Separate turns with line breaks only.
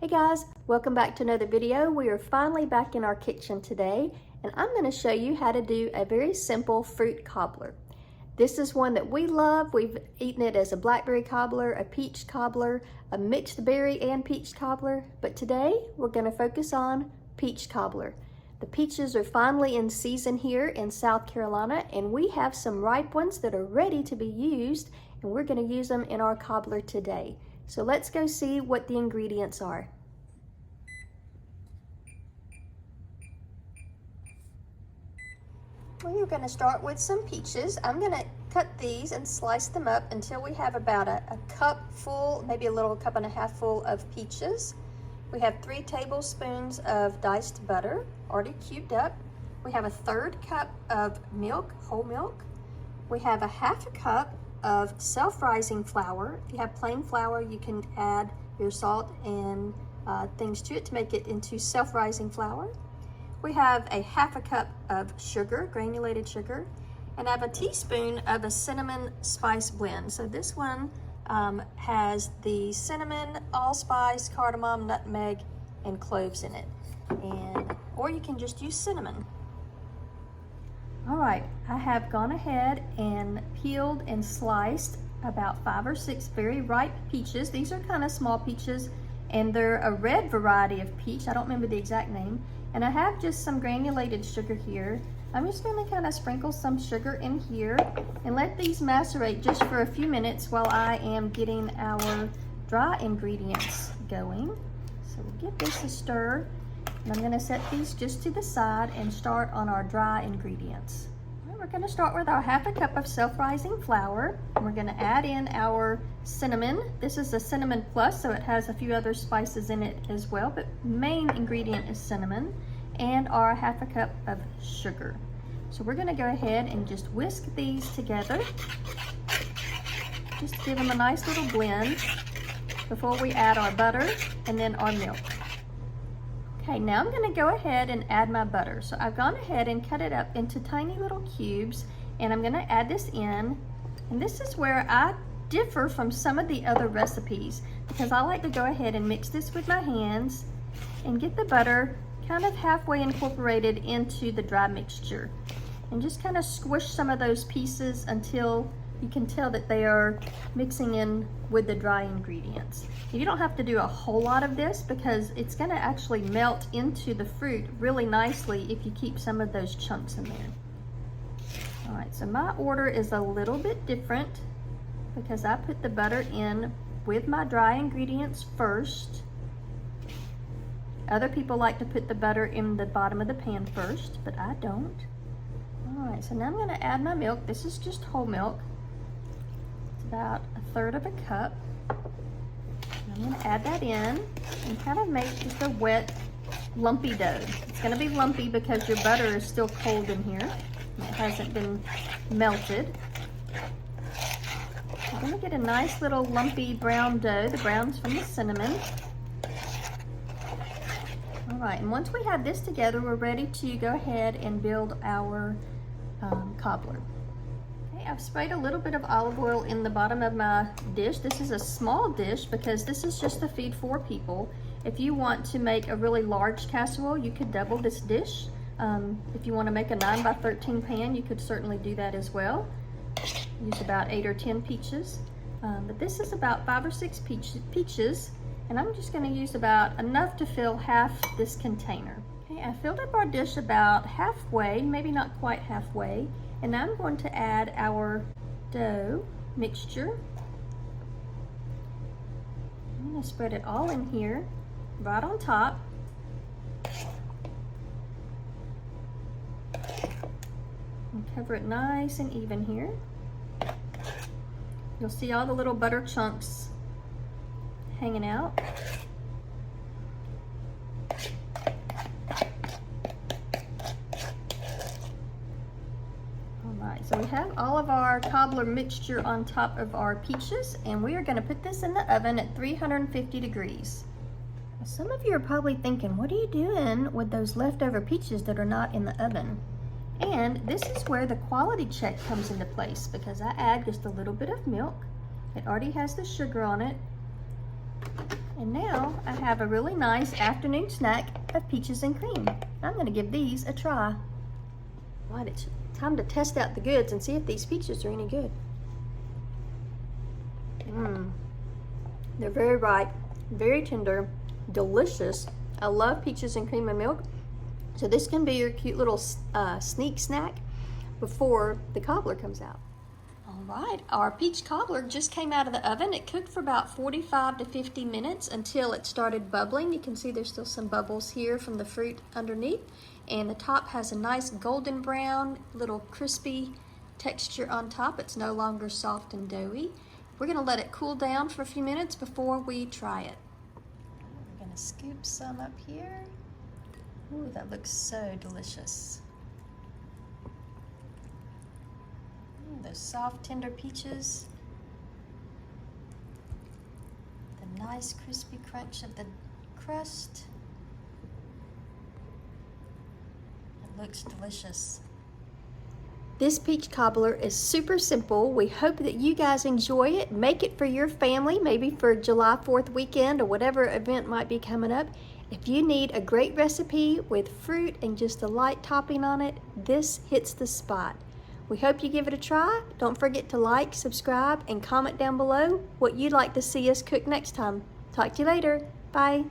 Hey guys, welcome back to another video. We are finally back in our kitchen today, and I'm going to show you how to do a very simple fruit cobbler. This is one that we love. We've eaten it as a blackberry cobbler, a peach cobbler, a mixed berry and peach cobbler, but today we're going to focus on peach cobbler. The peaches are finally in season here in South Carolina, and we have some ripe ones that are ready to be used, and we're going to use them in our cobbler today. So let's go see what the ingredients are. We're going to start with some peaches. I'm going to cut these and slice them up until we have about a cup full, maybe a little cup and a half full of peaches. We have 3 tablespoons of diced butter, already cubed up. We have a 1/3 cup of milk, whole milk. We have a 1/2 cup of self-rising flour. If you have plain flour, you can add your salt and things to it to make it into self-rising flour. We have a 1/2 cup of sugar, granulated sugar, and I have a teaspoon of a cinnamon spice blend. So this one has the cinnamon, allspice, cardamom, nutmeg, and cloves in it. Or you can just use cinnamon. All right, I have gone ahead and peeled and sliced about 5 or 6 very ripe peaches. These are kind of small peaches, and they're a red variety of peach. I don't remember the exact name. And I have just some granulated sugar here. I'm just going to kind of sprinkle some sugar in here and let these macerate just for a few minutes while I am getting our dry ingredients going. So we'll give this a stir. And I'm going to set these just to the side and start on our dry ingredients. We're going to start with our 1/2 cup of self-rising flour. And we're going to add in our cinnamon. This is a cinnamon plus, so it has a few other spices in it as well, but main ingredient is cinnamon, and our 1/2 cup of sugar. So we're going to go ahead and just whisk these together. Just give them a nice little blend before we add our butter and then our milk. Okay, now I'm going to go ahead and add my butter. So I've gone ahead and cut it up into tiny little cubes, and I'm going to add this in. And this is where I differ from some of the other recipes, because I like to go ahead and mix this with my hands and get the butter kind of halfway incorporated into the dry mixture. And just kind of squish some of those pieces until you can tell that they are mixing in with the dry ingredients. You don't have to do a whole lot of this because it's going to actually melt into the fruit really nicely if you keep some of those chunks in there. All right, so my order is a little bit different because I put the butter in with my dry ingredients first. Other people like to put the butter in the bottom of the pan first, but I don't. All right, so now I'm going to add my milk. This is just whole milk. It's about 1/3 cup. I'm going to add that in and kind of make just a wet, lumpy dough. It's going to be lumpy because your butter is still cold in here. It hasn't been melted. I'm going to get a nice little lumpy brown dough. The brown's from the cinnamon. All right, and once we have this together, we're ready to go ahead and build our cobbler. Okay, I've sprayed a little bit of olive oil in the bottom of my dish. This is a small dish because this is just to feed 4 people. If you want to make a really large casserole, you could double this dish. If you want to make a 9 by 13 pan, you could certainly do that as well. Use about 8 or 10 peaches. But this is about 5 or 6 peaches, and I'm just going to use about enough to fill half this container. Okay, I filled up our dish about halfway, maybe not quite halfway, and now I'm going to add our dough mixture. I'm going to spread it all in here, right on top. And cover it nice and even here. You'll see all the little butter chunks hanging out. Alright, so we have all of our cobbler mixture on top of our peaches, and we are going to put this in the oven at 350 degrees. Some of you are probably thinking, what are you doing with those leftover peaches that are not in the oven? And this is where the quality check comes into place, because I add just a little bit of milk. It already has the sugar on it. And now I have a really nice afternoon snack of peaches and cream. I'm gonna give these a try. Right, it's time to test out the goods and see if these peaches are any good. They're very ripe, very tender, delicious. I love peaches and cream and milk. So this can be your cute little sneak snack before the cobbler comes out. All right, our peach cobbler just came out of the oven. It cooked for about 45 to 50 minutes until it started bubbling. You can see there's still some bubbles here from the fruit underneath. And the top has a nice golden brown, little crispy texture on top. It's no longer soft and doughy. We're gonna let it cool down for a few minutes before we try it. We're gonna scoop some up here. Ooh, that looks so delicious. Those soft, tender peaches. The nice crispy crunch of the crust. It looks delicious. This peach cobbler is super simple. We hope that you guys enjoy it. Make it for your family, maybe for July 4th weekend or whatever event might be coming up. If you need a great recipe with fruit and just a light topping on it, this hits the spot. We hope you give it a try. Don't forget to like, subscribe, and comment down below what you'd like to see us cook next time. Talk to you later. Bye.